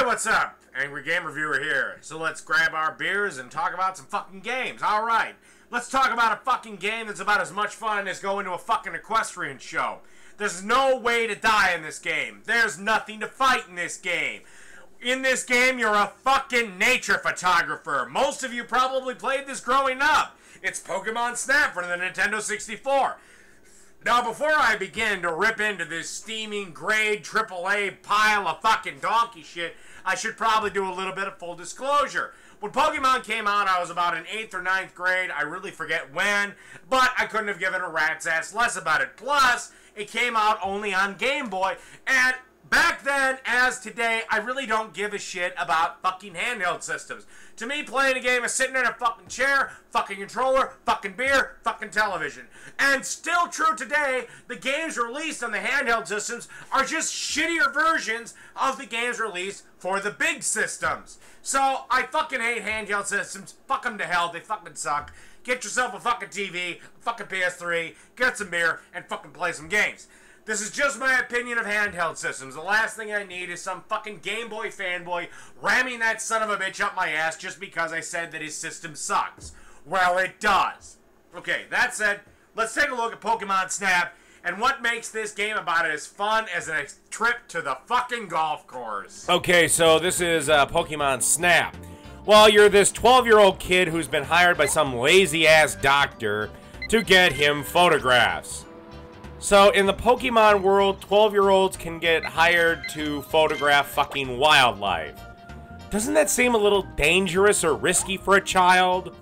what's up? Angry Game Reviewer here. So let's grab our beers and talk about some fucking games. Alright, let's talk about a fucking game that's about as much fun as going to a fucking equestrian show. There's no way to die in this game. There's nothing to fight in this game. In this game, you're a fucking nature photographer. Most of you probably played this growing up. It's Pokemon Snap for the Nintendo 64. Now, before I begin to rip into this steaming grade AAA pile of fucking donkey shit, I should probably do a little bit of full disclosure. When Pokemon came out, I was about in 8th or 9th grade. I really forget when, but I couldn't have given a rat's ass less about it. Plus, it came out only on Game Boy, and back then, as today, I really don't give a shit about fucking handheld systems. To me, playing a game is sitting in a fucking chair, fucking controller, fucking beer, fucking television. And still true today, the games released on the handheld systems are just shittier versions of the games released for the big systems. So, I fucking hate handheld systems. Fuck them to hell. They fucking suck. Get yourself a fucking TV, a fucking PS3, get some beer, and fucking play some games. This is just my opinion of handheld systems. The last thing I need is some fucking Game Boy fanboy ramming that son of a bitch up my ass just because I said that his system sucks. Well, it does. Okay, that said, let's take a look at Pokemon Snap and what makes this game about as fun as a trip to the fucking golf course. Okay, so this is Pokemon Snap. Well, you're this 12-year-old kid who's been hired by some lazy-ass doctor to get him photographs. So, in the Pokemon world, 12-year-olds can get hired to photograph fucking wildlife. Doesn't that seem a little dangerous or risky for a child?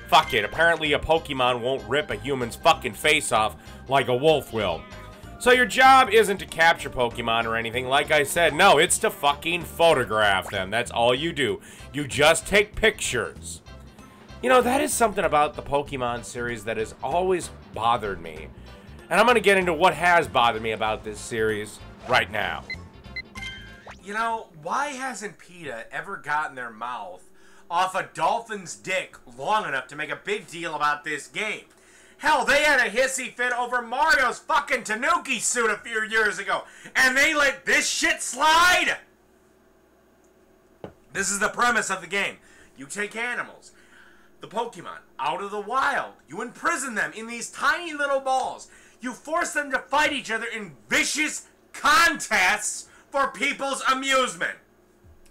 Fuck it, apparently a Pokemon won't rip a human's fucking face off like a wolf will. So your job isn't to capture Pokemon or anything, like I said. No, it's to fucking photograph them. That's all you do. You just take pictures. You know, that is something about the Pokemon series that has always bothered me. And I'm going to get into what has bothered me about this series right now. You know, why hasn't PETA ever gotten their mouth off a dolphin's dick long enough to make a big deal about this game? Hell, they had a hissy fit over Mario's fucking Tanuki suit a few years ago, and they let this shit slide? This is the premise of the game. You take animals, the Pokemon, out of the wild. You imprison them in these tiny little balls. You force them to fight each other in vicious contests for people's amusement.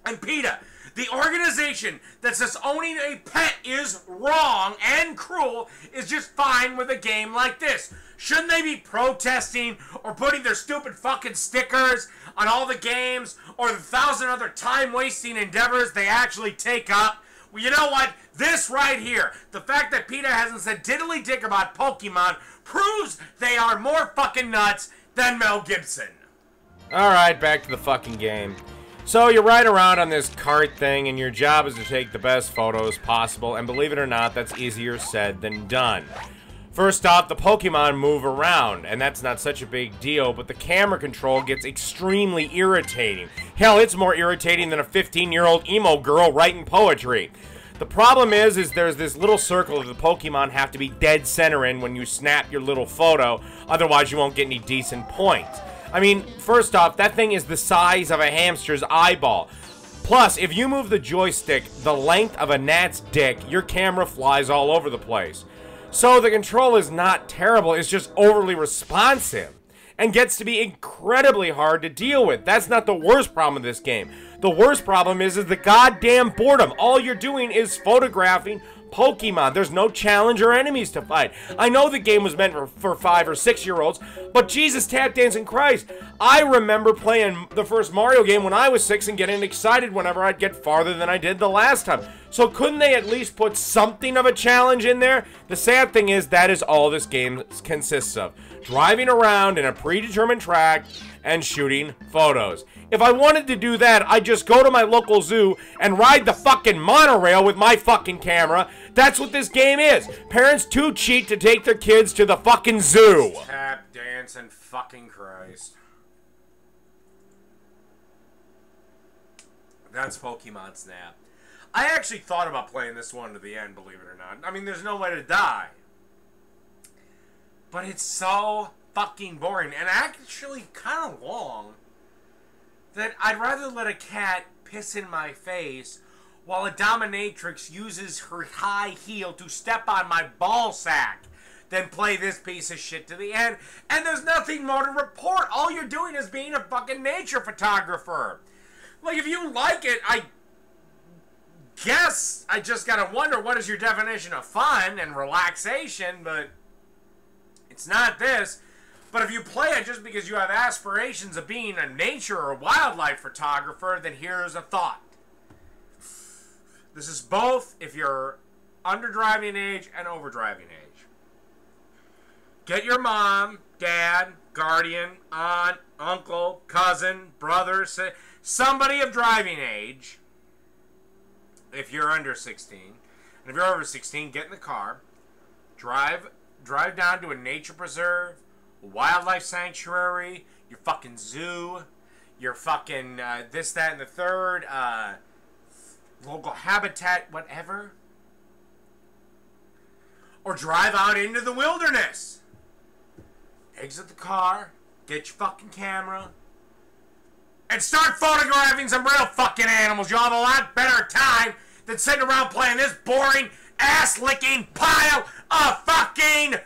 And PETA, the organization that says owning a pet is wrong and cruel, is just fine with a game like this. Shouldn't they be protesting or putting their stupid fucking stickers on all the games or the 1,000 other time-wasting endeavors they actually take up? Well, you know what? This right here, the fact that PETA hasn't said diddly dick about Pokemon, proves they are more fucking nuts than Mel Gibson. Alright, back to the fucking game. So you ride around on this cart thing, and your job is to take the best photos possible, and believe it or not, that's easier said than done. First off, the Pokemon move around, and that's not such a big deal, but the camera control gets extremely irritating. Hell, it's more irritating than a 15-year-old emo girl writing poetry. The problem is there's this little circle that the Pokemon have to be dead center in when you snap your little photo, otherwise you won't get any decent points. I mean, first off, that thing is the size of a hamster's eyeball. Plus, if you move the joystick the length of a gnat's dick, your camera flies all over the place. So the control is not terrible, it's just overly responsive and gets to be incredibly hard to deal with. That's not the worst problem of this game. The worst problem is the goddamn boredom. All you're doing is photographing Pokemon. There's no challenge or enemies to fight. I know the game was meant for 5 or 6-year-olds, but Jesus tap dancing Christ, I remember playing the first Mario game when I was 6 and getting excited whenever I'd get farther than I did the last time. So couldn't they at least put something of a challenge in there? The sad thing is that is all this game consists of. Driving around in a predetermined track and shooting photos. If I wanted to do that, I'd just go to my local zoo and ride the fucking monorail with my fucking camera. That's what this game is. Parents too cheat to take their kids to the fucking zoo. Tap dancing fucking Christ. That's Pokemon Snap. I actually thought about playing this one to the end, believe it or not. I mean, there's no way to die. But it's so fucking boring and actually kind of long that I'd rather let a cat piss in my face while a dominatrix uses her high heel to step on my ball sack than play this piece of shit to the end. And there's nothing more to report. All you're doing is being a fucking nature photographer. Like, if you like it, I guess I just gotta wonder, what is your definition of fun and relaxation? But it's not this. But if you play it just because you have aspirations of being a nature or wildlife photographer, then here's a thought. This is both if you're under driving age and over driving age. Get your mom, dad, guardian, aunt, uncle, cousin, brother, somebody of driving age, if you're under 16. And if you're over 16, get in the car, drive down to a nature preserve, a wildlife sanctuary, your fucking zoo, your fucking this, that, and the third, local habitat, whatever. Or drive out into the wilderness. Exit the car, get your fucking camera, and start photographing some real fucking animals. You'll have a lot better time than sitting around playing this boring, ass-licking pile of fucking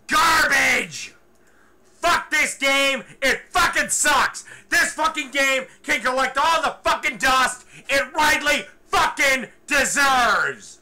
garbage. Fuck this game. It fucking sucks. This fucking game can collect all the fucking dust it rightly fucking deserves.